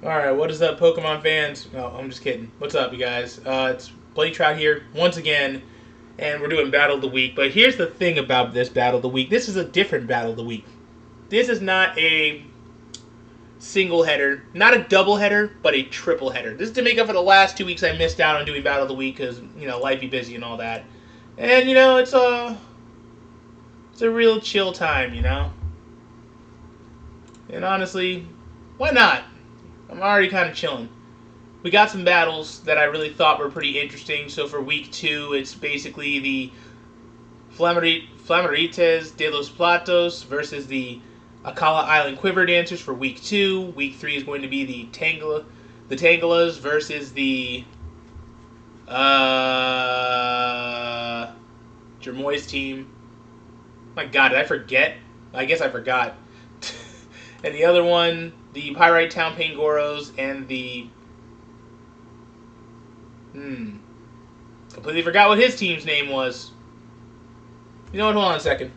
Alright, what is up, Pokemon fans? No, I'm just kidding. What's up, you guys? It's Blake Trout here, once again, and we're doing Battle of the Week. But here's the thing about this Battle of the Week. This is a different Battle of the Week. This is not a single header, not a double header, but a triple header. This is to make up for the last 2 weeks I missed out on doing Battle of the Week because, life be busy and all that. And, it's a real chill time. And honestly, why not? I'm already kind of chilling. We got some battles that I really thought were pretty interesting. So for week 2, it's basically the Flamarites de los Platos versus the Akala Island Quiver Dancers for week 2. Week 3 is going to be the Tangalas versus the Jermoy's team. My God, did I forget? I guess I forgot. And the other one, the Pyrite Town Pangoros and the... Completely forgot what his team's name was. You know what? Hold on a second.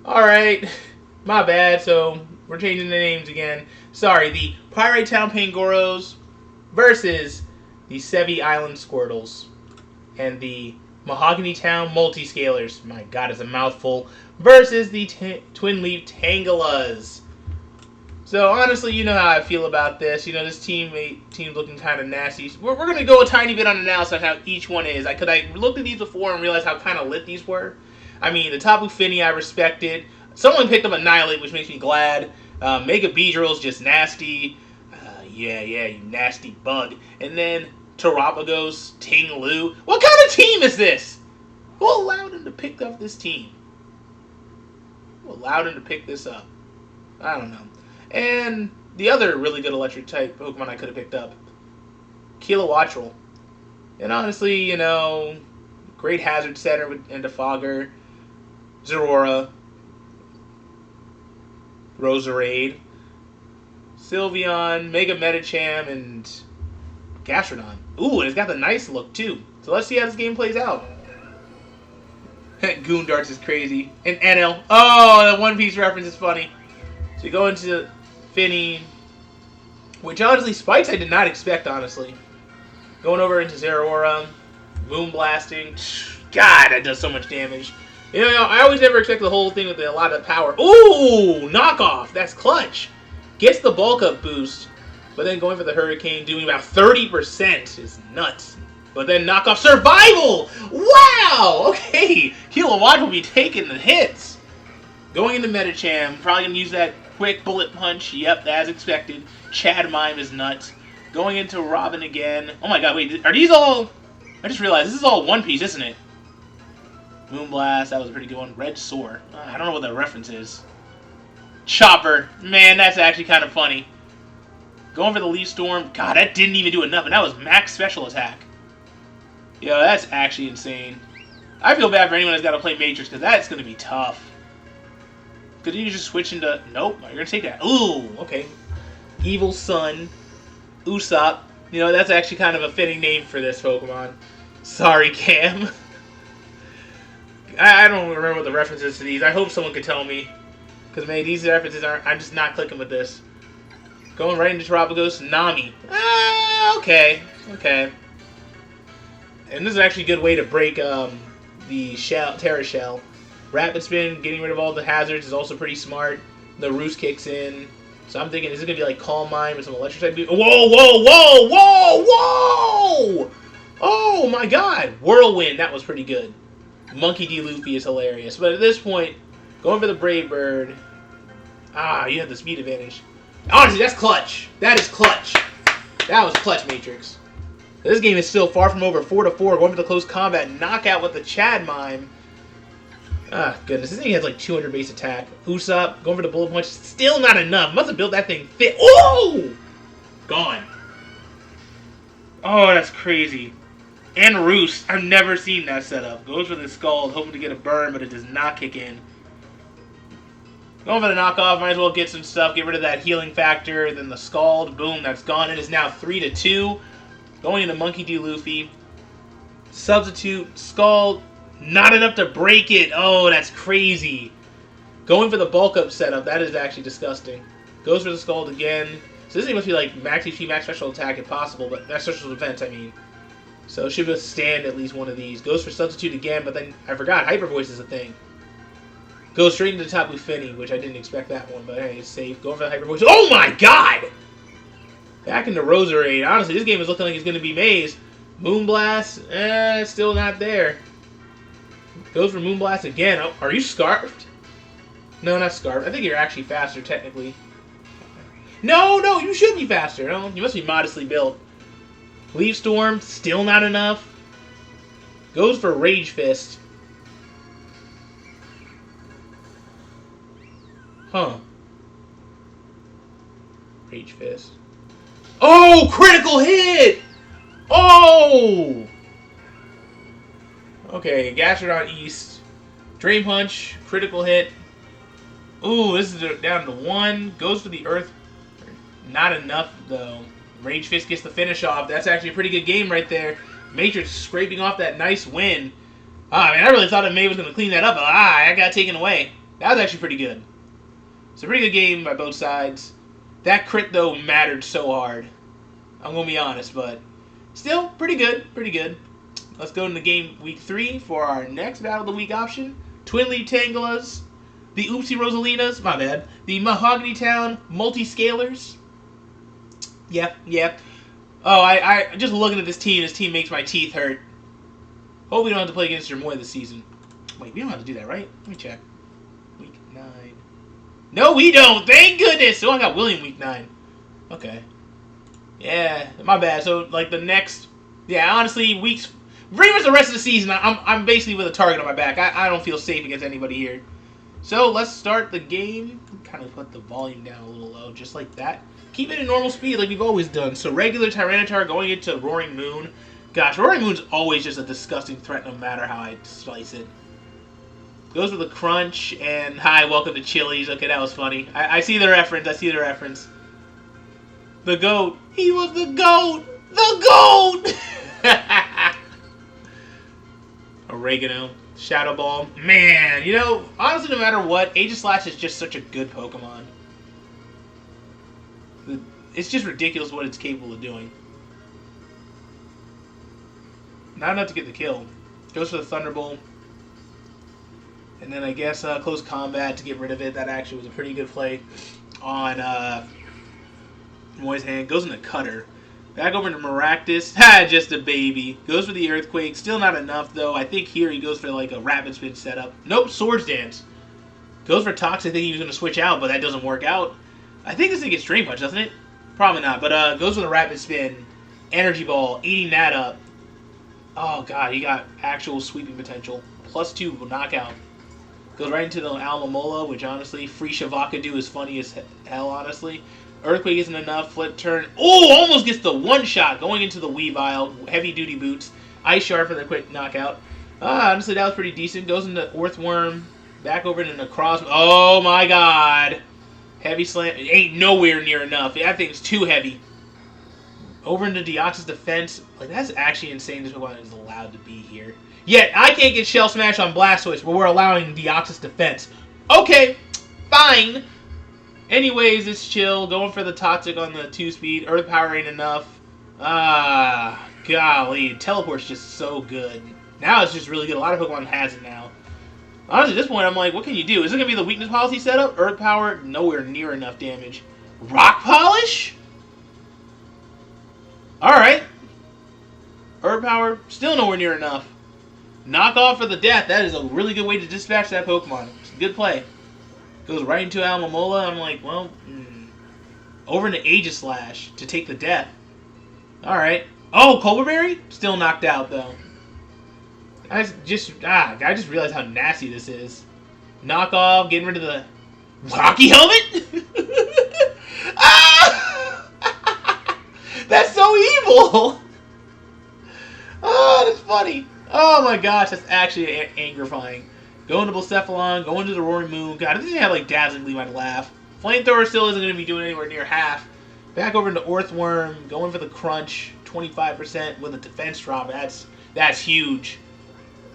Alright. My bad. So, we're changing the names again. Sorry. The Pyrite Town Pangoros versus the Sevi Island Squirtles. And the Mahogany Town Multiscalers. My God, it's a mouthful. Versus the Twin Leaf Tangalas. So, honestly, you know how I feel about this. This team's looking kind of nasty. We're going to go a tiny bit on analysis on how each one is. I looked at these before and realized how kind of lit these were. I mean, the Tapu Fini I respected. Someone picked up Annihilate, which makes me glad. Mega Beedrill's just nasty. Yeah, you nasty bug. And then Terapagos, Ting Lu. What kind of team is this? Who allowed him to pick up this team? Who allowed him to pick this up? I don't know. And the other really good electric type Pokemon I could have picked up, Kilowattrel. And honestly, great hazard setter with Endofogger, Zeraora, Roserade, Sylveon, Mega Medicham, and Gastrodon. Ooh, and it's got the nice look too. So let's see how this game plays out. Goondarts is crazy. And NL. Oh, the One Piece reference is funny. So you go into Finny, which honestly, Spikes I did not expect, honestly. Going over into Zeraora, Moonblasting. God, that does so much damage. I always never expect the whole thing with a lot of power. Ooh, knockoff. That's clutch. Gets the bulk up boost, but then going for the Hurricane, doing about 30% is nuts. But then knockoff survival. Wow. Okay, Kilowatt will be taking the hits. Going into Medicham, probably gonna use that quick bullet punch. Yep, as expected. Chad Mime is nuts. Going into Robin again. Oh my God, wait, are these all... I just realized this is all One Piece, isn't it? Moonblast, that was a pretty good one. Red Soar. I don't know what that reference is. Chopper. Man, that's actually kind of funny. Going for the Leaf Storm. God, that didn't even do enough, and that was max special attack. Yo, that's actually insane. I feel bad for anyone that's got to play Matrix, because that's going to be tough. Could you just switch into... Nope, you're going to take that. Ooh, okay. Evil Sun. Usopp. That's actually kind of a fitting name for this Pokemon. Sorry, Cam. I don't remember what the reference is to these. I hope someone could tell me. Because, man, these references aren't... I'm just not clicking with this. Going right into Terapagos. Nami. Okay. And this is actually a good way to break the Terra Shell. Rapid Spin, getting rid of all the hazards, is also pretty smart. The Roost kicks in. So I'm thinking, is it going to be like Calm Mind with some electric type? Whoa! Oh my God! Whirlwind, that was pretty good. Monkey D. Luffy is hilarious. But at this point, going for the Brave Bird. You have the speed advantage. Honestly, that's clutch. That is clutch. That was clutch, Matrix. This game is still far from over. 4-4. Going for the close combat. Knockout with the Chad Mime. Goodness. This thing has like 200 base attack. Usopp. Going for the bullet punch. Still not enough. Must have built that thing fit. Oh! Gone. Oh, that's crazy. And Roost. I've never seen that setup. Goes for the Scald. Hoping to get a burn, but it does not kick in. Going for the knockoff. Might as well get some stuff. Get rid of that healing factor. Then the Scald. Boom. That's gone. It is now 3-2. Going into Monkey D. Luffy. Substitute. Scald. Not enough to break it. Oh, that's crazy. Going for the bulk up setup, that is actually disgusting. Goes for the Scald again. So this thing must be like max HP, max special attack if possible, but max special defense, I mean. So should withstand at least one of these. Goes for Substitute again, but then I forgot, Hyper Voice is a thing. Goes straight into Tapu Fini, which I didn't expect that one, but hey, it's safe. Going for the Hyper Voice. Oh my god! Back into Roserade. Honestly, this game is looking like it's going to be Maze. Moonblast, still not there. Goes for Moonblast again. Oh, are you Scarfed? No, not Scarfed. I think you're actually faster, technically. No, you should be faster. No, you must be modestly built. Leaf Storm, still not enough. Goes for Rage Fist. Huh. Rage Fist. Oh, critical hit! Oh! Okay, Gastrodon East. Drain Punch, critical hit. Ooh, this is down to 1. Goes for the Earth. Not enough, though. Rage Fist gets the finish off. That's actually a pretty good game right there. Matrix scraping off that nice win. Ah, man, I really thought that May was going to clean that up, but I got taken away. That was actually pretty good. It's a pretty good game by both sides. That crit, though, mattered so hard. I'm going to be honest, but still, pretty good. Pretty good. Let's go into game week 3 for our next Battle of the Week option. Twin Leaf Tangulas, the Oopsie Rosalinas, my bad, the Mahogany Town Multi-Scalers. Yep. Oh, I just looking at this team makes my teeth hurt. Hope we don't have to play against Jermoy this season. Wait, we don't have to do that, right? Let me check. Week 9. No, we don't! Thank goodness! Oh, I got William week 9. Okay. Yeah, my bad. So, like, the next... Yeah, honestly, weeks... Pretty much the rest of the season, I'm basically with a target on my back. I don't feel safe against anybody here. So, let's start the game. Kind of put the volume down a little low, just like that. Keep it at normal speed like we've always done. So, regular Tyranitar going into Roaring Moon. Gosh, Roaring Moon's always just a disgusting threat no matter how I slice it. Goes with a Crunch, and hi, welcome to Chili's. Okay, that was funny. I see the reference. The GOAT. He was the GOAT! The GOAT! Oregano. Shadow Ball. Man, you know, honestly, no matter what, Aegislash is just such a good Pokemon. It's just ridiculous what it's capable of doing. Not enough to get the kill. Goes for the Thunderbolt. And then I guess Close Combat to get rid of it. That actually was a pretty good play on Moy's hand. Goes into Cutter. Back over to Maractus. Ha! Just a baby. Goes for the Earthquake. Still not enough, though. I think here he goes for like a Rapid Spin setup. Nope, Swords Dance. Goes for Tox. I think he was going to switch out, but that doesn't work out. I think this thing gets Drain Punch, doesn't it? Probably not. But goes for the Rapid Spin. Energy Ball. Eating that up. Oh, God. He got actual sweeping potential. +2 knockout. Goes right into the Almamola, which honestly, free Shavakadu is funny as hell, honestly. Earthquake isn't enough. Flip turn. Oh, almost gets the one-shot going into the Weavile. Heavy-duty boots. Ice Shard for the quick knockout. Honestly, that was pretty decent. Goes into Earthworm. Back over into Necros. Oh, my God. Heavy Slam. It ain't nowhere near enough. That thing's too heavy. Over into Deoxys Defense. Like, that's actually insane this Pokemon is allowed to be here. Yet, I can't get Shell Smash on Blastoise, but we're allowing Deoxys Defense. Okay, fine. Anyways, it's chill. Going for the Toxic on the 2-speed. Earth Power ain't enough. Golly. Teleport's just so good. Now it's just really good. A lot of Pokemon has it now. Honestly, at this point, I'm like, what can you do? Is it going to be the Weakness Policy setup? Earth Power, nowhere near enough damage. Rock Polish? Alright. Earth Power, still nowhere near enough. Knock off for the death. That is a really good way to dispatch that Pokemon. It's a good play. Goes right into Almamola. I'm like, well, over into Aegislash to take the death. Alright. Oh, Colberberry? Still knocked out, though. I just realized how nasty this is. Knock off, getting rid of the Hockey Helmet? Ah! That's so evil! Oh, that's funny. Oh my gosh, that's actually angerifying. Going to Blacephalon, going to the Roaring Moon. God, it doesn't have like Dazzling Gleam, I'd laugh. Flamethrower still isn't going to be doing anywhere near half. Back over into Earthworm, going for the Crunch, 25% with a defense drop. That's huge.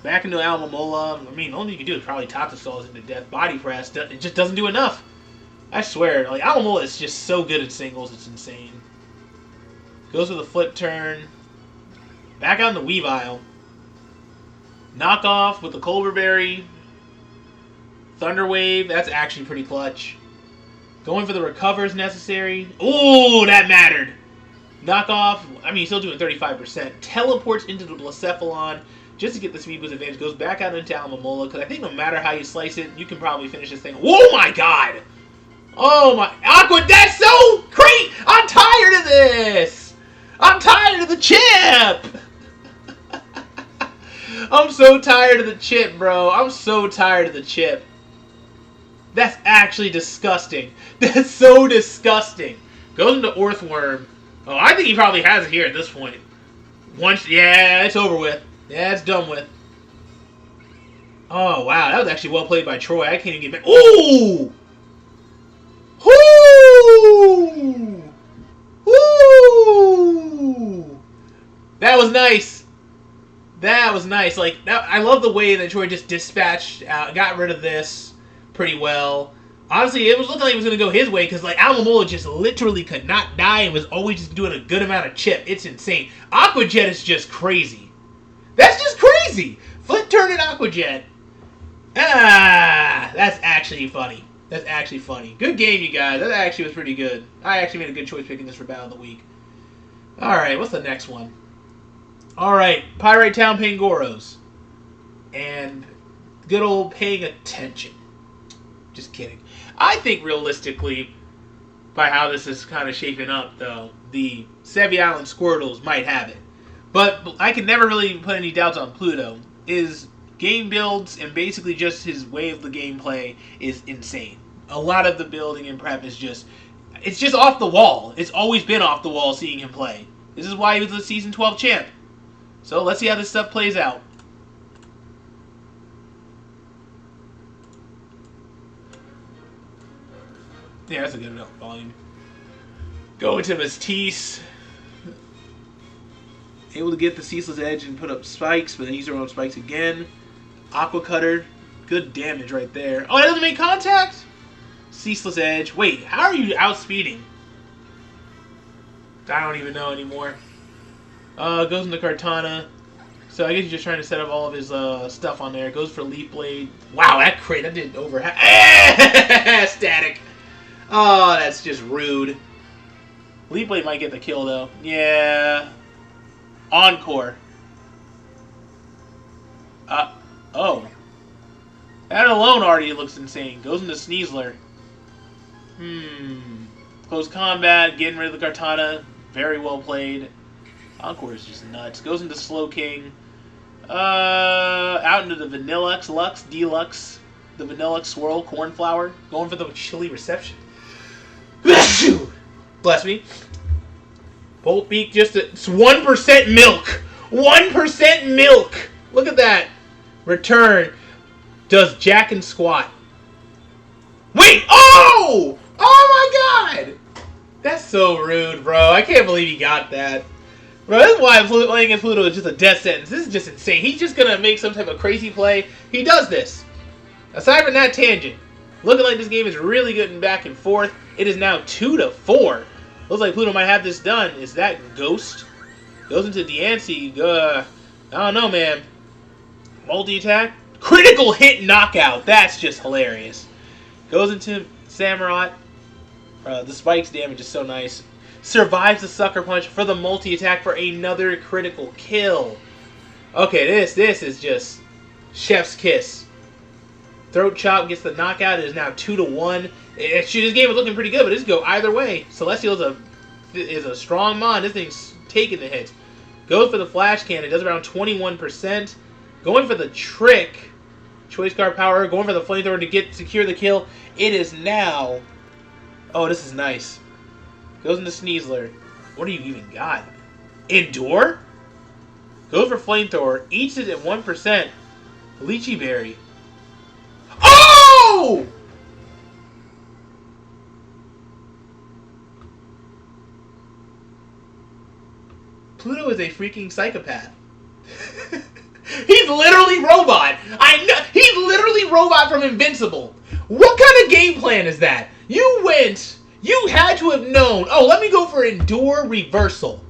Back into Alma-Mola. I mean, the only thing you can do is probably top the stalls into death. Body press. It just doesn't do enough. I swear. Like, Alma-Mola is just so good at singles. It's insane. Goes with a flip turn. Back out in the Weavile. Knockoff with the Colberberry. Thunder Wave. That's actually pretty clutch. Going for the recovers necessary. Ooh, that mattered. Knockoff. I mean, he's still doing 35%. Teleports into the Blacephalon just to get the speed boost advantage. Goes back out into Alma-Mola because I think no matter how you slice it, you can probably finish this thing. Oh my god! Oh my... Aqua, that's so great! I'm tired of this! I'm tired of the chip! I'm so tired of the chip, bro. I'm so tired of the chip. That's actually disgusting. That's so disgusting. Goes into Earthworm. Oh, I think he probably has it here at this point. Yeah, it's over with. Yeah, it's done with. Oh, wow. That was actually well played by Troy. I can't even get back. Ooh! Woo! Woo! That was nice. That was nice. Like, I love the way that Troy just dispatched, got rid of this pretty well. Honestly, it was looking like it was going to go his way because, like, Alma-Mola just literally could not die and was always just doing a good amount of chip. It's insane. Aqua Jet is just crazy. That's just crazy. Flip turn and Aqua Jet. Ah, that's actually funny. That's actually funny. Good game, you guys. That actually was pretty good. I actually made a good choice picking this for Battle of the Week. Alright, what's the next one? Alright, Pyrite Town Pangoros. And good old paying attention. Just kidding. I think realistically, by how this is kind of shaping up, though, the Sevi Island Squirtles might have it. But I can never really put any doubts on Pluto. His game builds and basically just his way of the gameplay is insane. A lot of the building and prep is just... It's just off the wall. It's always been off the wall seeing him play. This is why he was the Season 12 champ. So let's see how this stuff plays out. Yeah, that's a good enough volume. Go into Matisse. Able to get the Ceaseless Edge and put up spikes, but then use their own spikes again. Aqua Cutter. Good damage right there. Oh, it doesn't make contact? Ceaseless Edge. Wait, how are you outspeeding? I don't even know anymore. Goes into Kartana. So I guess he's just trying to set up all of his stuff on there. Goes for Leaf Blade. Wow, that crit. That did over half. Static. Oh, that's just rude. Leaf Blade might get the kill, though. Yeah. Encore. Oh. That alone already looks insane. Goes into Sneasler. Close combat. Getting rid of the Kartana. Very well played. Encore is just nuts. Goes into Slow King. Out into the Vanillux Lux Deluxe. The Vanillux Swirl Cornflower. Going for the Chili Reception. Bless me. Bolt Beak, it's 1% milk. 1% milk. Look at that. Return. Does Jack and Squat. Wait. Oh! Oh my god. That's so rude, bro. I can't believe he got that. Bro, that's why playing against Pluto is just a death sentence. This is just insane. He's just going to make some type of crazy play. He does this. Aside from that tangent, looking like this game is really good and back and forth. It is now 2-4. Looks like Pluto might have this done. Is that Ghost? Goes into Deancey. I don't know, man. Multi-attack. Critical hit knockout. That's just hilarious. Goes into Samurott. The spikes damage is so nice. Survives the Sucker Punch for the multi-attack for another critical kill. Okay, this is just chef's kiss. Throat Chop gets the knockout. It is now 2-1. This game is looking pretty good, but this could go either way. Celestial is a strong mon. This thing's taking the hits. Goes for the Flash Cannon. It does around 21%. Going for the Trick. Choice card power. Going for the Flamethrower to secure the kill. It is now... Oh, this is nice. Goes into Sneasler. What do you even got? Endure? Goes for Flamethrower. Eats it at 1%. Lychee Berry. Oh! Pluto is a freaking psychopath. He's literally Robot. I know. He's literally Robot from Invincible. What kind of game plan is that? You had to have known, oh, let me go for Endure Reversal.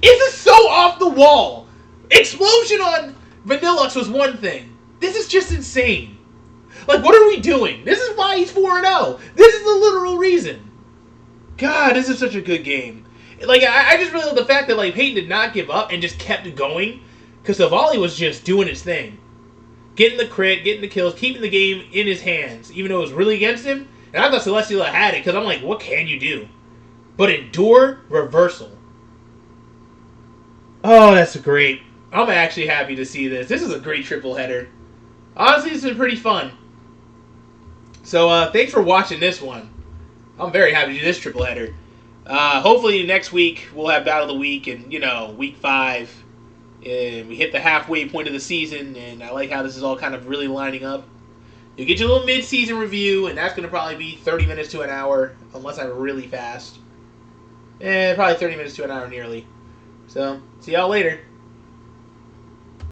This is so off the wall. Explosion on Vanillux was one thing. This is just insane. Like, what are we doing? This is why he's 4-0. This is the literal reason. God, this is such a good game. Like, I just really love the fact that, like, Peyton did not give up and just kept going. Because Savali was just doing his thing. Getting the crit, getting the kills, keeping the game in his hands. Even though it was really against him. And I thought Celestial had it, because I'm like, what can you do? But Endure Reversal. Oh, that's great. I'm actually happy to see this. This is a great triple header. Honestly, it's been pretty fun. So, thanks for watching this one. I'm very happy to do this triple header. Hopefully next week we'll have Battle of the Week and, you know, week 5. And we hit the halfway point of the season, and I like how this is all kind of really lining up. You get your little mid-season review, and that's going to probably be 30 minutes to an hour, unless I'm really fast. Probably 30 minutes to an hour nearly. So, see y'all later.